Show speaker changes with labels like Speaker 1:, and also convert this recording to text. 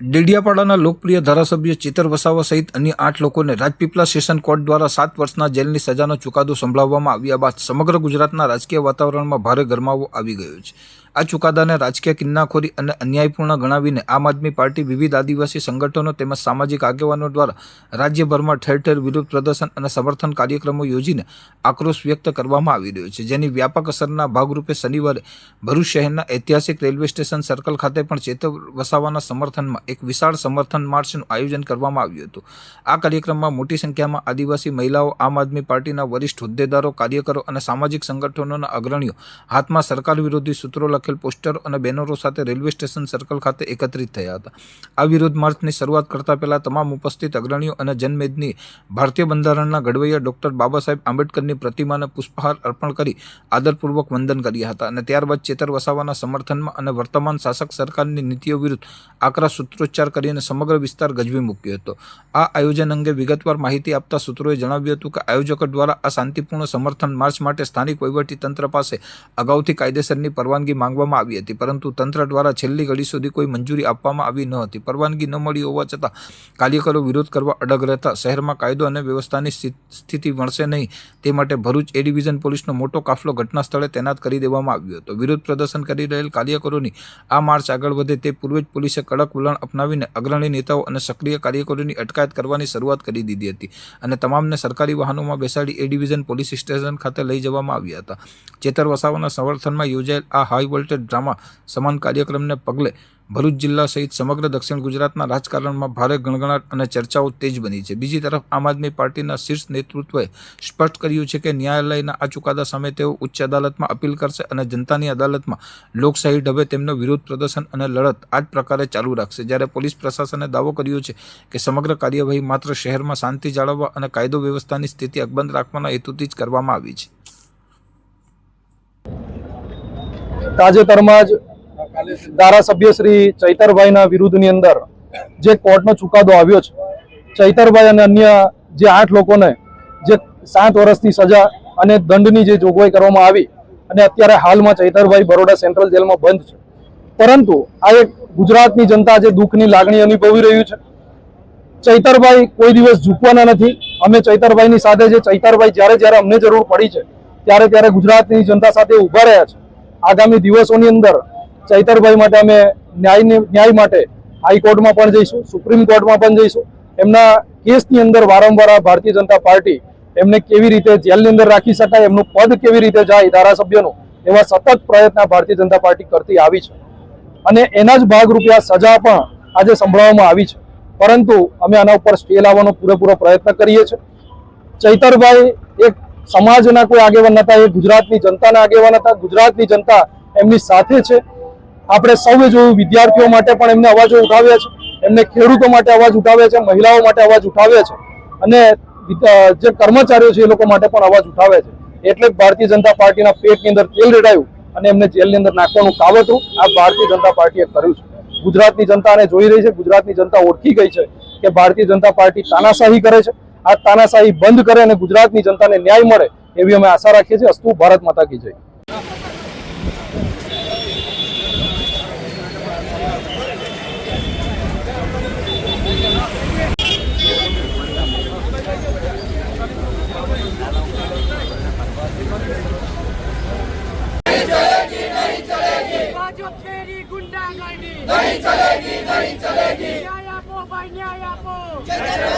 Speaker 1: ડેડિયાપાડાના લોકપ્રિય ધારાસભ્ય ચેતર વસાવા સહિત અન્ય 8 લોકોને રાજપીપળા સેશન કોર્ટ દ્વારા 7 વર્ષના જેલની સજાનો ચુકાદો સંભળાવવામાં આવ્યા બાદ સમગ્ર ગુજરાતના રાજકીય વાતાવરણમાં ભારે ગરમાવો આવી ગયો છે। આ ચુકાદાને રાજકીય કિન્નાખોરી અને અન્યાયપૂર્ણ ગણાવીને આમ આદમી પાર્ટી વિવિધ આદિવાસી સંગઠનો તેમજ સામાજિક આગેવાનો દ્વારા રાજ્યભરમાં ઠેર ઠેર વિરોધ પ્રદર્શન અને સમર્થન કાર્યક્રમો યોજીને આક્રોશ વ્યક્ત કરવામાં આવી રહ્યો છે, જેની વ્યાપક અસરના ભાગરૂપે શનિવારે ભરૂચ શહેરના ઐતિહાસિક રેલવે સ્ટેશન સર્કલ ખાતે પણ ચેતર વસાવાના સમર્થનમાં એક વિશાળ સમર્થન માર્ચનું આયોજન કરવામાં આવ્યું હતું। આ કાર્યક્રમમાં મોટી સંખ્યામાં આદિવાસી મહિલાઓ, આમ આદમી પાર્ટીના વરિષ્ઠ હોદ્દેદારો, કાર્યકરો અને સામાજિક સંગઠનોના અગ્રણીઓ હાથમાં સરકાર વિરોધી સૂત્રો લખેલ પોસ્ટરો અને બેનરો સાથે રેલવે સ્ટેશન સર્કલ ખાતે એકત્રિત થયા હતા। આ વિરોધ માર્ચની શરૂઆત કરતા પહેલા તમામ ઉપસ્થિત અગ્રણીઓ અને જનમેદની ભારતીય બંધારણના ઘડવૈયા ડોક્ટર બાબા સાહેબ આંબેડકરની પ્રતિમાને પુષ્પહાર અર્પણ કરી આદરપૂર્વક વંદન કર્યા હતા અને ત્યારબાદ ચેતર વસાવાના સમર્થનમાં અને વર્તમાન શાસક સરકારની નીતિઓ વિરુદ્ધ આકરા સૂત્રોચ્ચાર કરીને સમગ્ર વિસ્તાર ગજવી મૂક્યો હતો। આ આયોજન અંગે વિગતવાર માહિતી આપતા સૂત્રોએ જણાવ્યું હતું કે આયોજકો દ્વારા આ શાંતિપૂર્ણ સમર્થન માર્ચ માટે સ્થાનિક વહીવટીતંત્ર પાસે અગાઉથી કાયદેસરની પરવાનગી માંગવામાં આવી હતી, પરંતુ તંત્ર દ્વારા છેલ્લી ઘડી સુધી કોઈ મંજૂરી આપવામાં આવી ન હતી। પરવાનગી ન મળી હોવા છતાં કાર્યકરો વિરોધ કરવા અડગ રહેતા શહેરમાં કાયદો અને વ્યવસ્થાની સ્થિતિ વણસે નહીં તે માટે ભરૂચ એ ડિવિઝન પોલીસનો મોટો કાફલો ઘટના સ્થળે તૈનાત કરી દેવામાં આવ્યો હતો। વિરોધ પ્રદર્શન કરી રહેલ કાર્યકરોની આ માર્ચ આગળ વધે તે પૂર્વે જ પોલીસે કડક વલણ અપનાવીને અગ્રણી નેતાઓ અને સક્રિય કાર્યકરોની અટકાયત કરવાની શરૂઆત કરી દીધી હતી અને તમામને સરકારી વાહનોમાં બેસાડી એ ડિવિઝન પોલીસ સ્ટેશન ખાતે લઈ જવામાં આવ્યા હતા। ચેતર વસાવાના સમર્થનમાં યોજાયેલ આ હાઈ વોલ્ટેજ ડ્રામા સમાન કાર્યક્રમને પગલે ભરૂચ જિલ્લા સહિત સમગ્ર દક્ષિણ ગુજરાતના રાજકારણમાં ભારે ગણગણાટ અને ચર્ચાઓ તેજ બની છે। બીજી તરફ આમ આદમી પાર્ટીના શીર્ષ નેતૃત્વએ સ્પષ્ટ કર્યું છે કે ન્યાયાલયના આ ચુકાદા સામે તેઓ ઉચ્ચ અદાલતમાં અપીલ કરશે અને જનતાની અદાલતમાં લોકશાહી ઢબે તેમનો વિરોધ પ્રદર્શન અને લડત આ જ પ્રકારે ચાલુ રાખશે। જ્યારે પોલીસ પ્રશાસને દાવો કર્યો છે કે સમગ્ર કાર્યવાહી માત્ર શહેરમાં શાંતિ જાળવવા અને કાયદો વ્યવસ્થાની સ્થિતિ અકબંધ રાખવાના હેતુથી જ કરવામાં આવી છે।
Speaker 2: તાજેતરમાં જ ધારાસભ્ય શ્રી ચૈતરભાઈના વિરુદ્ધની અંદર જે કોર્ટનો ચુકાદો આવ્યો છે, ચૈતરભાઈ અને અન્ય જે 8 લોકોને જે 7 વર્ષની સજા અને દંડની જે જોગવાઈ કરવામાં આવી અને અત્યારે હાલમાં ચૈતરભાઈ બરોડા સેન્ટ્રલ જેલમાં બંધ છે, પરંતુ આ એક ગુજરાતની જનતા જે દુઃખની લાગણી અનુભવી રહ્યું છે। ચૈતરભાઈ કોઈ દિવસ ઝૂકવાના નથી। અમે ચૈતરભાઈની સાથે છે। ચૈતરભાઈ જ્યારે અમને જરૂર પડી છે ત્યારે ગુજરાતની જનતા સાથે ઊભા રહ્યા છે। આગામી દિવસોની અંદર ચૈતરભાઈ માટે અમે ન્યાય માટે હાઈકોર્ટમાં પણ જઈશું, સુપ્રીમ કોર્ટમાં પણ જઈશું। એમના કેસની અંદર વારંવાર ભારતીય જનતા પાર્ટી એમને કેવી રીતે જેલની અંદર રાખી શકાય, એમનું પદ કેવી રીતે જાય ધારાસભ્યનું, એવા સતત પ્રયત્ન ભારતીય જનતા પાર્ટી કરતી આવી છે અને એના જ ભાગરૂપે આ સજા પણ આજે સંભળાવવામાં આવી છે, પરંતુ અમે આના ઉપર સ્ટે લાવવાનો પૂરેપૂરો પ્રયત્ન કરીએ છીએ। ચૈતરભાઈ એક સમાજના કોઈ આગેવાન નહોતા, એ ગુજરાતની જનતાના આગેવાન હતા। ગુજરાતની જનતા એમની સાથે છે। આપણે સૌએ જોયું, વિદ્યાર્થીઓ માટે પણ એમને અવાજો ઉઠાવ્યા છે, એમને ખેડૂતો માટે અવાજ ઉઠાવ્યા છે, મહિલાઓ માટે અવાજ ઉઠાવ્યા છે અને જે કર્મચારીઓ છે એ લોકો માટે પણ અવાજ ઉઠાવ્યા છે। એટલે જ ભારતીય જનતા પાર્ટીના પેટની અંદર તેલ રેડાયું અને એમને જેલની અંદર નાખવાનું કાવતરું આ ભારતીય જનતા પાર્ટીએ કર્યું છે। ગુજરાતની જનતાને જોઈ રહી છે, ગુજરાતની જનતા ઓળખી ગઈ છે કે ભારતીય જનતા પાર્ટી તાનાશાહી કરે છે। આ તાનાશાહી બંધ કરે અને ગુજરાતની જનતાને ન્યાય મળે એવી અમે આશા રાખીએ છીએ। અસ્તુ ભારત માતા કી જય।
Speaker 3: नहीं चलेगी, नहीं चलेगी। न्याय आपो भाई, न्याय आपो।